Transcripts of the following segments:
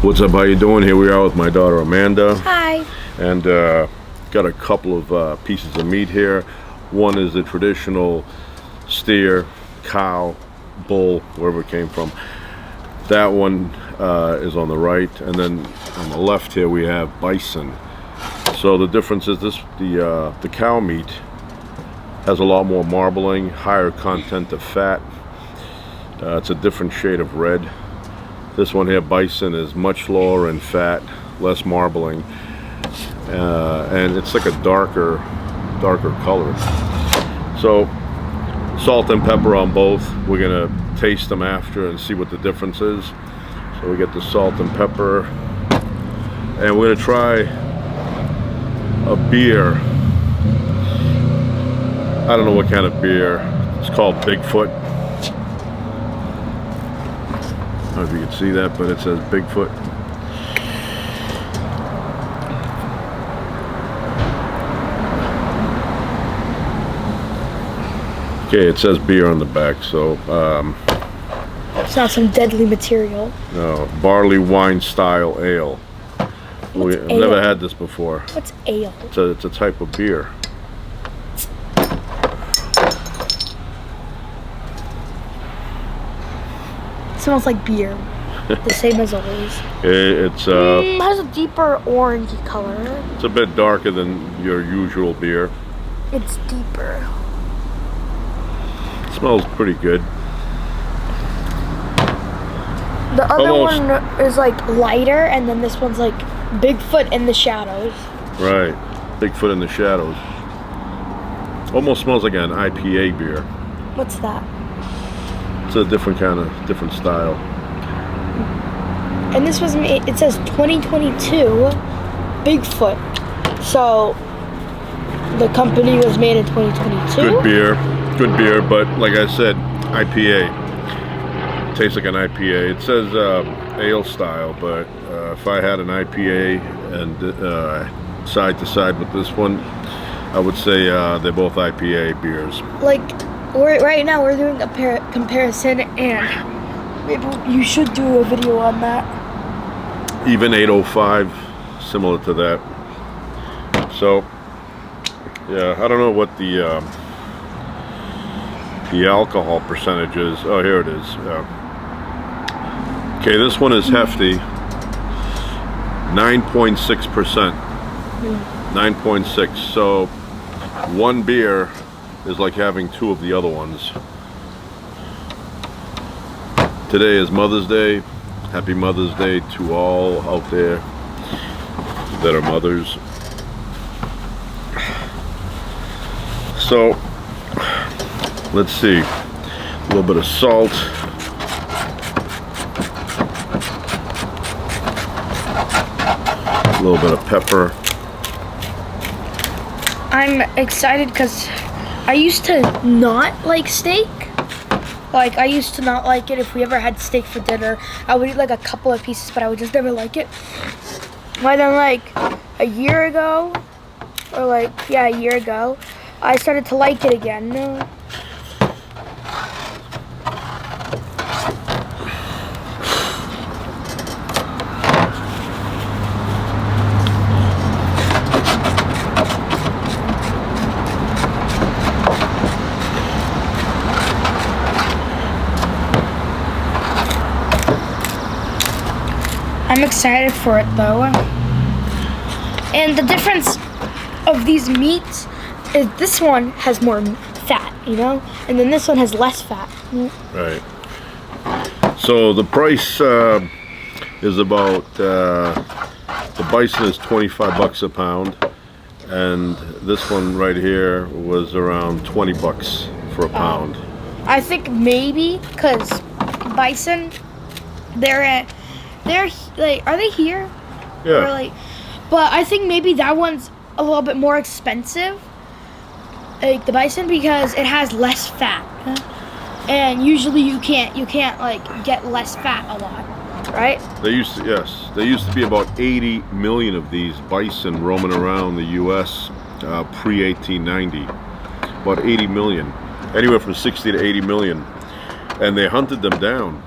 What's up? How you doing? Here we are with my daughter Amanda. Hi. And got a couple of pieces of meat here. One is the traditional steer, cow, bull, wherever it came from. That one is on the right, and then on the left here we have bison. So the difference is the cow meat has a lot more marbling, higher content of fat. It's a different shade of red. This one here, bison, is much lower in fat, less marbling, and it's like a darker color. So salt and pepper on both. We're gonna taste them after and see what the difference is. So we get the salt and pepper, and we're gonna try a beer. I don't know what kind of beer. It's called Bigfoot. I don't know if you can see that, but it says Bigfoot. Okay, it says beer on the back, so It's not some deadly material. no, barley wine style ale. I've never had this before. What's ale? It's a type of beer. It smells like beer. The same as always. It's has a deeper orangey color. it's a bit darker than your usual beer. It's deeper. It smells pretty good. The other Almost. one is like lighter, and then this one's like Bigfoot in the shadows. Right, Bigfoot in the shadows. Almost smells like an IPA beer. What's that? It's a different style. And this was made, it says 2022 Bigfoot. So the company was made in 2022. Good beer, but like I said, IPA. Tastes like an IPA. It says ale style, but if I had an IPA and side to side with this one, I would say they're both IPA beers. Like right now we're doing a comparison, and maybe you should do a video on that. Even 805, similar to that. So yeah, I don't know what the alcohol percentage is. Oh, here it is. Okay, this one is hefty. 9.6%. 9.6. So one beer is like having two of the other ones. Today is Mother's Day. Happy Mother's Day to all out there that are mothers. So let's see, a little bit of salt, a little bit of pepper. I'm excited because I used to not like steak. Like, I used to not like it. If we ever had steak for dinner, I would eat like a couple of pieces, but I would just never like it. But then like a year ago, or like, yeah, a year ago, I started to like it again. I'm excited for it though. And the difference of these meats is this one has more fat, you know? And then this one has less fat. Right. So the price is about, the bison is 25 bucks a pound, and this one right here was around 20 bucks for a pound. I think maybe because bison, they're like, are they here? Yeah. Or like, but I think maybe that one's a little bit more expensive, like the bison, because it has less fat. And usually you can't like get less fat a lot, right? There used to be about 80 million of these bison roaming around the U.S. Pre-1890. About 80 million, anywhere from 60 to 80 million, and they hunted them down.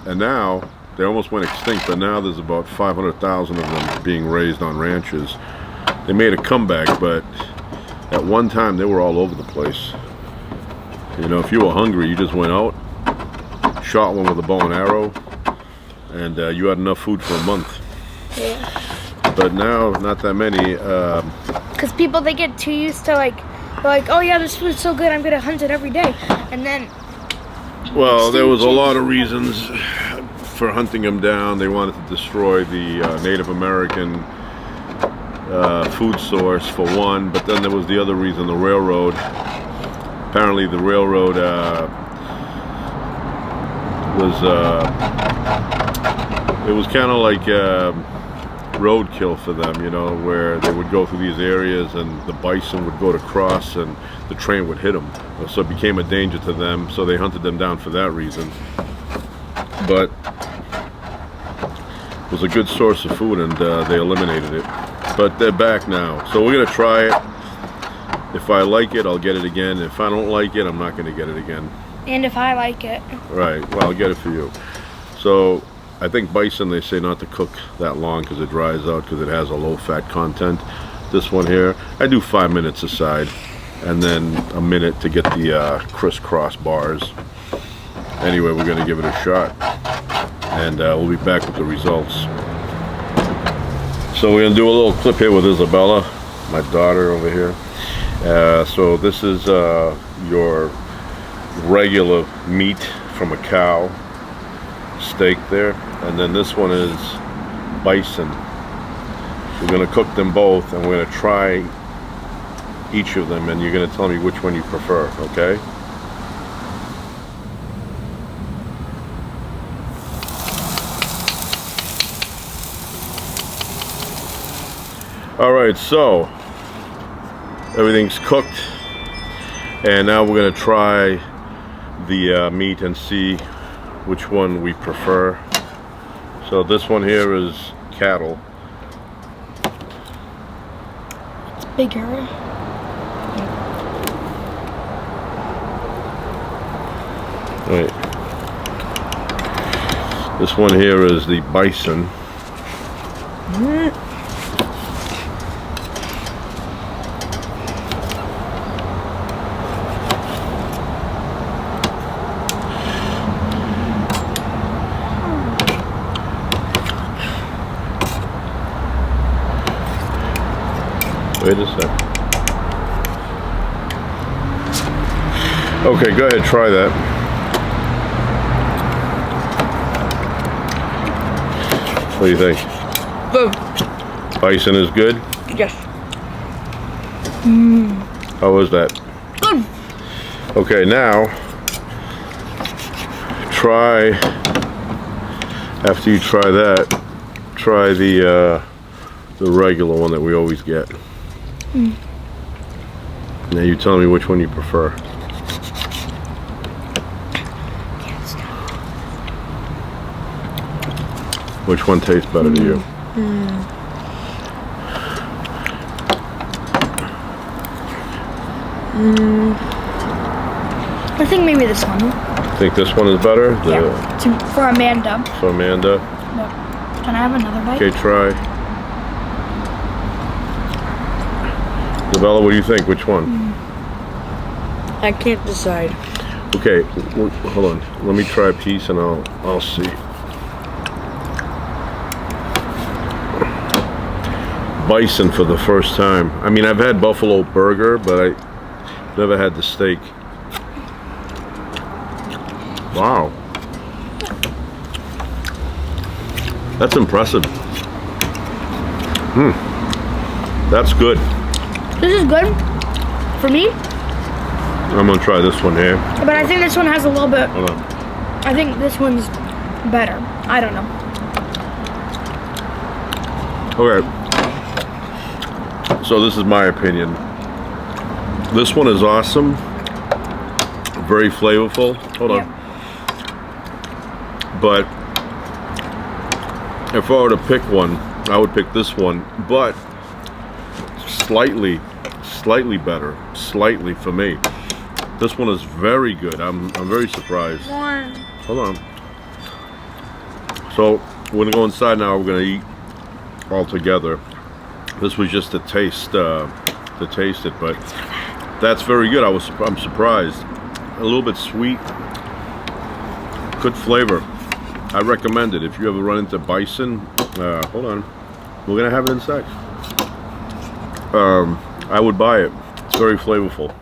And now They almost went extinct, but now there's about 500,000 of them being raised on ranches. They made a comeback, but at one time they were all over the place. You know, if you were hungry, you just went out, shot one with a bow and arrow, and you had enough food for a month. Yeah. But now, not that many. Because people, they get too used to like, oh yeah, this food's so good, I'm gonna hunt it every day, and then. Well, there was a lot of reasons for hunting them down. They wanted to destroy the Native American food source for one, but then there was the other reason, the railroad. Apparently the railroad was kind of like roadkill for them, you know, where they would go through these areas and the bison would go to cross and the train would hit them. So it became a danger to them, so they hunted them down for that reason. But it was a good source of food, and they eliminated it. But they're back now, so we're gonna try it. If I like it, I'll get it again. If I don't like it, I'm not gonna get it again. And if I like it. Right, well, I'll get it for you. So I think bison, they say not to cook that long because it dries out, because it has a low fat content. This one here, I do 5 minutes aside, and then a minute to get the crisscross bars. Anyway, we're gonna give it a shot, and we'll be back with the results. So we're gonna do a little clip here with Isabella, my daughter over here. So this is your regular meat from a cow, steak there, and then this one is bison. We're gonna cook them both, and we're gonna try each of them, and you're gonna tell me which one you prefer, okay? All right, so everything's cooked, and now we're gonna try the meat and see which one we prefer. So this one here is cattle. It's bigger. Right. This one here is the bison. Wait a sec. Okay, go ahead, try that. What do you think? Good. Bison is good? Yes. How was that? Good. Okay, now try, after you try that, try the regular one that we always get. Now you tell me which one you prefer. Which one tastes better to you? I think maybe this one. Think this one is better? Yeah. For Amanda. For Amanda? No. Can I have another bite? Okay, try. Isabella, what do you think? Which one? I can't decide. Okay, hold on. Let me try a piece and I'll see. Bison for the first time. I mean, I've had buffalo burger, but I never had the steak. Wow. That's impressive. That's good. This is good for me, I'm gonna try this one here. but I think this one has a little bit. Hold on. I think this one's better. I don't know. Okay. So this is my opinion. This one is awesome. Very flavorful. Hold on. But if I were to pick one, I would pick this one, but slightly better, slightly for me. This one is very good. I'm very surprised. One. Hold on. So we're gonna go inside now. We're gonna eat all together. This was just to taste it, but that's very good. I'm surprised. A little bit sweet, good flavor. I recommend it if you ever run into bison. Hold on, we're gonna have it inside. I would buy it. It's very flavorful.